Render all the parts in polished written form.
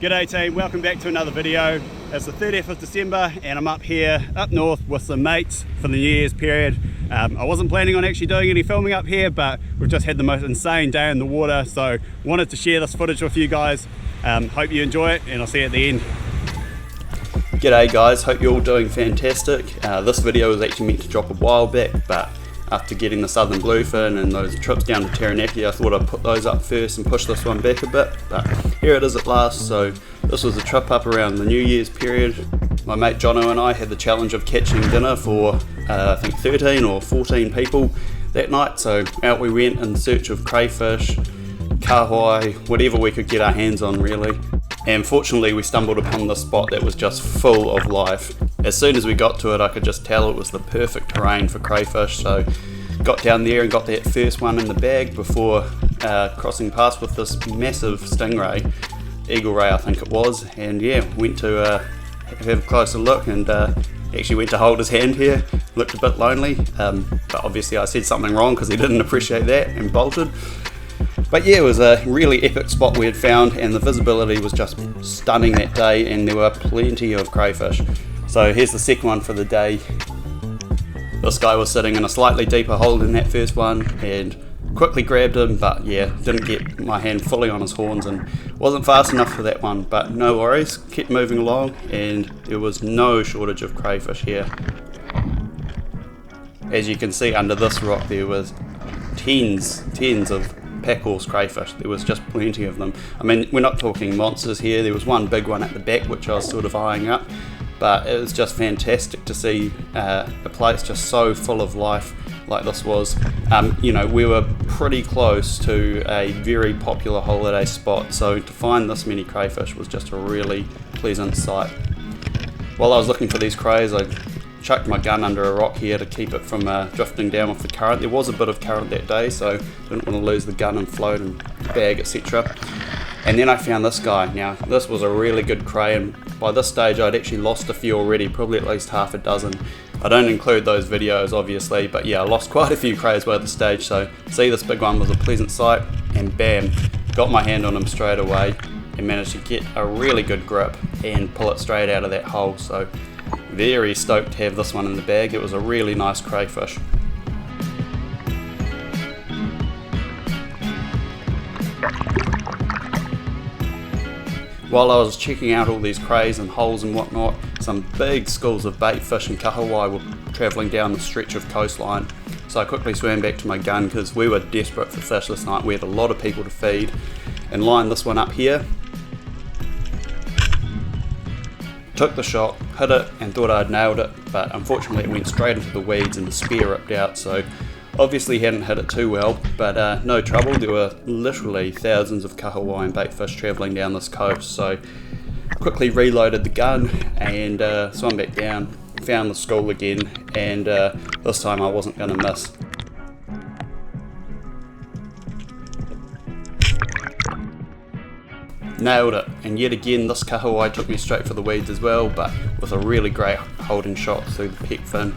G'day team, welcome back to another video. It's the 30th of December and I'm up here up north with some mates for the New Year's period. I wasn't planning on actually doing any filming up here, but we've just had the most insane day in the water, so wanted to share this footage with you guys. Hope you enjoy it and I'll see you at the end. G'day guys, hope you're all doing fantastic. This video was actually meant to drop a while back, but after getting the southern bluefin and those trips down to Taranaki, I thought I'd put those up first and push this one back a bit, but here it is at last. So this was a trip up around the New Year's period. My mate Jono and I had the challenge of catching dinner for I think 13 or 14 people that night, so out we went in search of crayfish, kahawai, whatever we could get our hands on really. And fortunately we stumbled upon this spot that was just full of life. As soon as we got to it, I could just tell it was the perfect terrain for crayfish, so got down there and got that first one in the bag before crossing paths with this massive stingray, eagle ray I think it was, and yeah, went to have a closer look and actually went to hold his hand here. Looked a bit lonely, but obviously I said something wrong because he didn't appreciate that and bolted. But yeah, it was a really epic spot we had found and the visibility was just stunning that day and there were plenty of crayfish. So here's the second one for the day. This guy was sitting in a slightly deeper hole than that first one and quickly grabbed him, but yeah, didn't get my hand fully on his horns and wasn't fast enough for that one, but no worries, kept moving along and there was no shortage of crayfish here. As you can see under this rock there was tens of packhorse crayfish. There was just plenty of them. I mean, we're not talking monsters here. There was one big one at the back which I was sort of eyeing up, but it was just fantastic to see a place just so full of life like this was. You know, we were pretty close to a very popular holiday spot, so to find this many crayfish was just a really pleasant sight. While I was looking for these crays, I chucked my gun under a rock here to keep it from drifting down with the current. There was a bit of current that day, so didn't want to lose the gun and float and bag, etc. And then I found this guy. Now this was a really good cray, and by this stage I'd actually lost a few already, probably at least half a dozen. I don't include those videos obviously, but yeah, I lost quite a few crays by this stage, so see, this big one was a pleasant sight, and bam, got my hand on him straight away and managed to get a really good grip and pull it straight out of that hole. So very stoked to have this one in the bag. It was a really nice crayfish. While I was checking out all these crays and holes and whatnot, some big schools of bait fish and kahawai were travelling down the stretch of coastline. So I quickly swam back to my gun because we were desperate for fish this night. We had a lot of people to feed, and lined this one up here. Took the shot, hit it and thought I'd nailed it, but unfortunately it went straight into the weeds and the spear ripped out, so obviously hadn't hit it too well, but no trouble. There were literally thousands of kahawai and baitfish travelling down this coast, so quickly reloaded the gun and swam back down, found the school again, and this time I wasn't going to miss. Nailed it, and yet again this kahawai took me straight for the weeds as well, but with a really great holding shot through the pec fin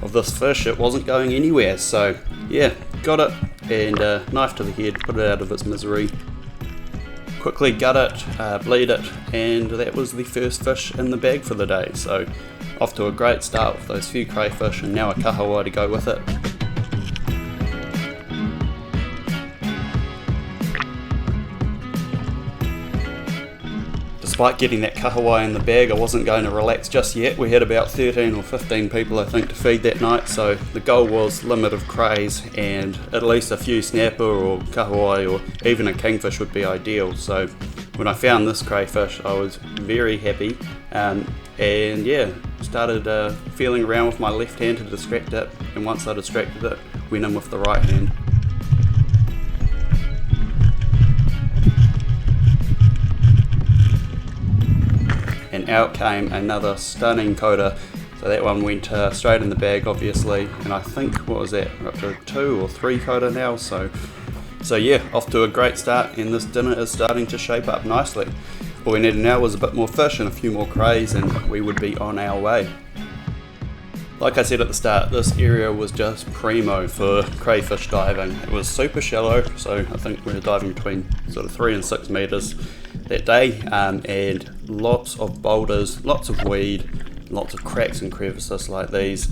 of this fish, it wasn't going anywhere. So yeah, got it and knife to the head, put it out of its misery, quickly gut it, bleed it, and that was the first fish in the bag for the day. So off to a great start with those few crayfish and now a kahawai to go with it. Despite getting that kahawai in the bag, I wasn't going to relax just yet. We had about 13 or 15 people I think to feed that night, so the goal was limit of crays and at least a few snapper or kahawai or even a kingfish would be ideal. So when I found this crayfish I was very happy, and yeah, started feeling around with my left hand to distract it, and once I distracted it, went in with the right hand. And out came another stunning coda. So that one went straight in the bag obviously, and I think, what was that, we're up to 2 or 3 coda now, so yeah, off to a great start, and this dinner is starting to shape up nicely. All we needed now was a bit more fish and a few more crays and we would be on our way. Like I said at the start, this area was just primo for crayfish diving. It was super shallow, so I think we were diving between sort of 3 and 6 meters. that day, and lots of boulders, lots of weed, lots of cracks and crevices like these,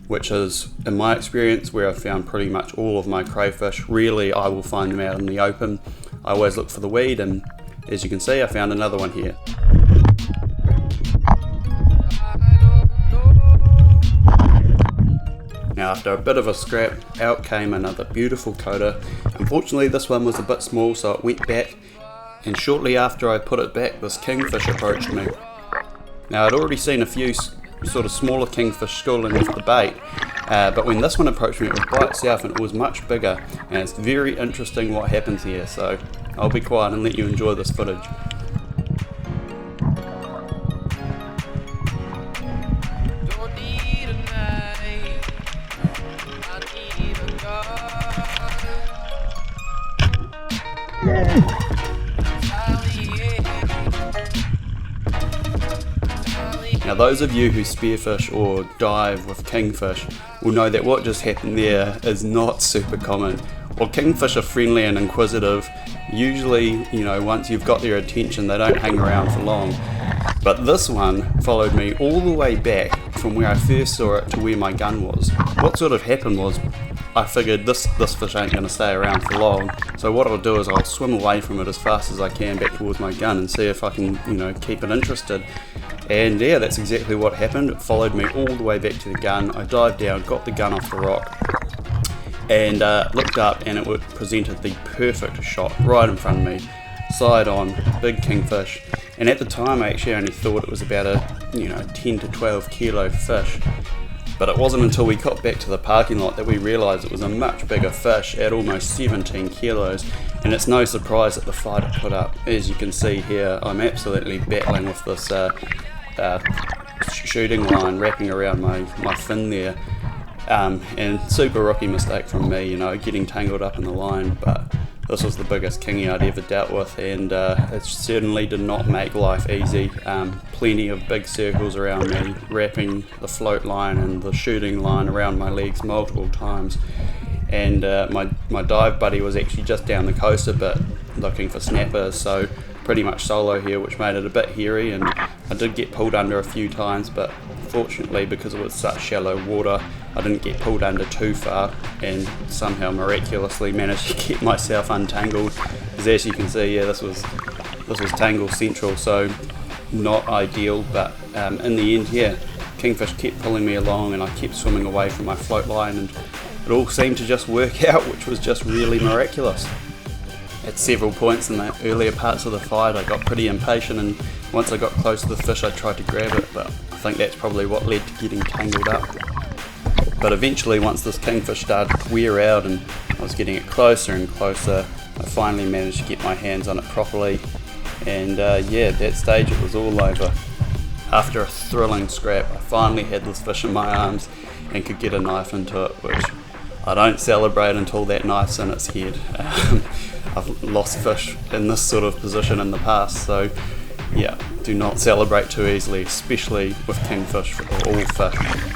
which is, in my experience, where I've found pretty much all of my crayfish. Really, I will find them out in the open. I always look for the weed, and as you can see, I found another one here. Now, after a bit of a scrap, out came another beautiful coda. Unfortunately, this one was a bit small, so it went back, and shortly after I put it back, this kingfish approached me. Now, I'd already seen a few sort of smaller kingfish schooling with the bait, but when this one approached me, it was by itself and it was much bigger, and it's very interesting what happens here, so I'll be quiet and let you enjoy this footage. Now, those of you who spearfish or dive with kingfish will know that what just happened there is not super common. While kingfish are friendly and inquisitive, usually, once you've got their attention, they don't hang around for long. But this one followed me all the way back from where I first saw it to where my gun was. What sort of happened was, I figured this fish ain't going to stay around for long, so what I'll do is I'll swim away from it as fast as I can back towards my gun and see if I can, keep it interested. And yeah, that's exactly what happened. It followed me all the way back to the gun. I dived down, got the gun off the rock, and looked up, and it presented the perfect shot right in front of me. Side on, big kingfish. And at the time I actually only thought it was about a 10 to 12 kilo fish. But it wasn't until we got back to the parking lot that we realised it was a much bigger fish at almost 17 kilos. And it's no surprise that the fight it put up. As you can see here, I'm absolutely battling with this shooting line wrapping around my fin there. And super rookie mistake from me, getting tangled up in the line, but this was the biggest kingy I'd ever dealt with, and it certainly did not make life easy. Plenty of big circles around me, wrapping the float line and the shooting line around my legs multiple times. And my dive buddy was actually just down the coast a bit looking for snappers, so pretty much solo here, which made it a bit hairy, and I did get pulled under a few times, but fortunately, because it was such shallow water, I didn't get pulled under too far, and somehow miraculously managed to get myself untangled. As you can see, yeah, this was tangle central, so not ideal, but in the end, yeah, kingfish kept pulling me along, and I kept swimming away from my float line, and it all seemed to just work out, which was just really miraculous. At several points in the earlier parts of the fight, I got pretty impatient, and once I got close to the fish, I tried to grab it, but I think that's probably what led to getting tangled up. But eventually, once this kingfish started to wear out and I was getting it closer and closer, I finally managed to get my hands on it properly, and yeah, at that stage it was all over. After a thrilling scrap, I finally had this fish in my arms and could get a knife into it, which I don't celebrate until that knife's in its head. I've lost fish in this sort of position in the past, so yeah, do not celebrate too easily, especially with kingfish or all fish.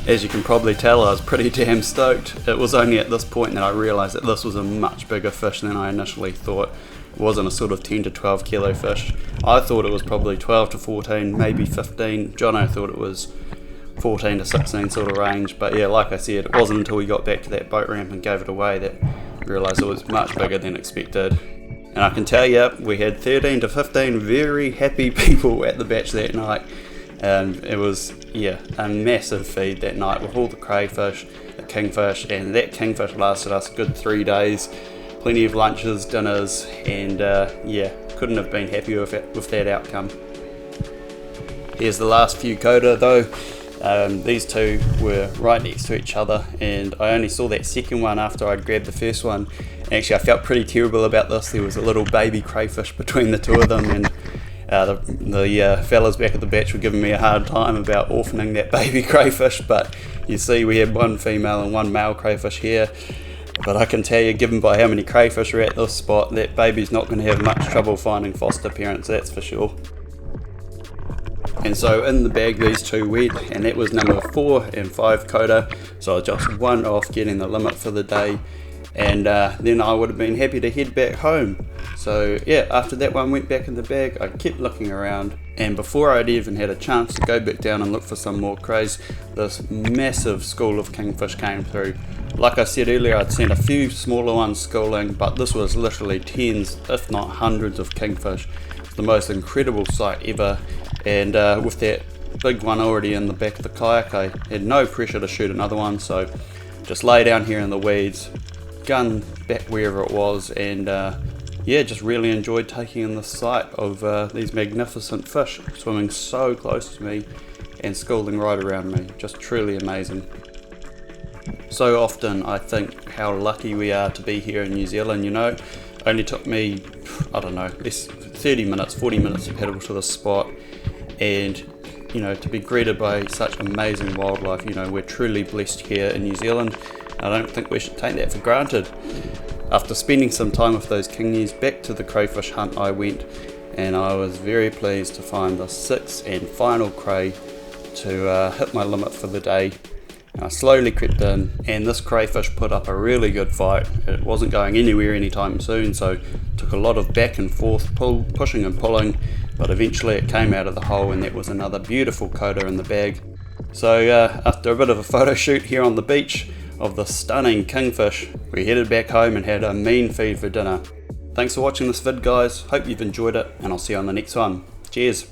As you can probably tell, I was pretty damn stoked. It was only at this point that I realised that this was a much bigger fish than I initially thought. It wasn't a sort of 10 to 12 kilo fish. I thought it was probably 12 to 14, maybe 15. Jono thought it was 14 to 16 sort of range. But yeah, like I said, it wasn't until we got back to that boat ramp and gave it away that I realised it was much bigger than expected. And I can tell you, we had 13 to 15 very happy people at the batch that night. And it was, yeah, a massive feed that night with all the crayfish, the kingfish, and that kingfish lasted us a good 3 days. Plenty of lunches, dinners, and yeah, couldn't have been happier with that outcome. Here's the last few coda though. These two were right next to each other, and I only saw that second one after I'd grabbed the first one. Actually, I felt pretty terrible about this. There was a little baby crayfish between the two of them, and the fellas back at the batch were giving me a hard time about orphaning that baby crayfish, but you see we had one female and one male crayfish here. But I can tell you, given by how many crayfish are at this spot, that baby's not going to have much trouble finding foster parents, that's for sure. And so in the bag these two went, and that was number 4 and 5 coda, so I was just one off getting the limit for the day, and then I would have been happy to head back home. So yeah, after that one went back in the bag, I kept looking around, and before I'd even had a chance to go back down and look for some more crays, this massive school of kingfish came through. Like I said earlier, I'd seen a few smaller ones schooling, but this was literally tens, if not hundreds of kingfish. It's the most incredible sight ever, and with that big one already in the back of the kayak, I had no pressure to shoot another one, so just lay down here in the weeds, gun back wherever it was, and yeah, just really enjoyed taking in the sight of these magnificent fish swimming so close to me and schooling right around me. Just truly amazing. So often I think how lucky we are to be here in New Zealand, you know. Only took me, I don't know, 30 minutes, 40 minutes to paddle to the spot, and you know, to be greeted by such amazing wildlife. You know, we're truly blessed here in New Zealand. I don't think we should take that for granted. After spending some time with those kingies, back to the crayfish hunt I went, and I was very pleased to find the 6th and final cray to hit my limit for the day. I slowly crept in, and this crayfish put up a really good fight. It wasn't going anywhere anytime soon, so it took a lot of back and forth pushing and pulling, but eventually it came out of the hole, and that was another beautiful coda in the bag. So after a bit of a photo shoot here on the beach of the stunning kingfish, we headed back home and had a mean feed for dinner. Thanks for watching this vid, guys. Hope you've enjoyed it, and I'll see you on the next one. Cheers.